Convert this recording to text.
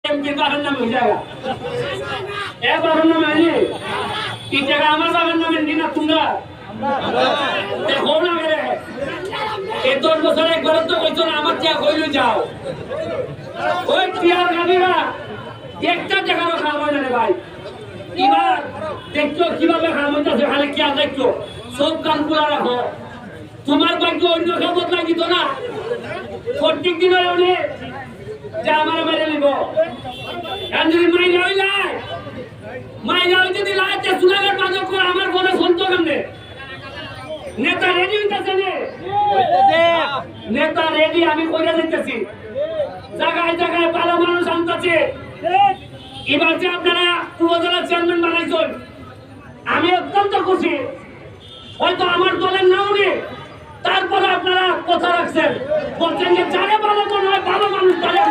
এমপির বাবার নামে হয়ে যায় এ বাবার নামে হয়নি এই টাকা আমার বাবার নামে নিনা তোমরা দেখো না মেরে এই 10 বছর একবার তো কইছো না আমার টাকা কইলে যাও ওই টিয়ার গাড়িরা একটা টাকারও খাওয়া হয় না রে ভাই এবার দেখছো কিভাবে খাওয়া হইতেছে খালি কি আর দেখছো সব কান খোলা রাখো তোমার ভাগ্য অন্য খবর লাগিত না প্রত্যেক দিন হলে যে আমার মেরে নিব যদি মাইনা হয়ে যায় মাইনা হয়ে যদি লাইতে সুনাগের বাজক করে আমার ঘরে শুনতো কেমনে নেতা রেডি হইতেছে নেতা রেডি আমি করে দিতেছি জায়গায় জায়গায় ভালো মানুষ আনতেছে এবার যে আপনারা উপজেলা চেয়ারম্যান বানাইছেন আমি অত্যন্ত খুশি হয়তো আমার দলের নাও নেই তারপরে আপনারা কথা রাখছেন বলছেন যে যারে ভালো মনে হয় ভালো মানুষ তারে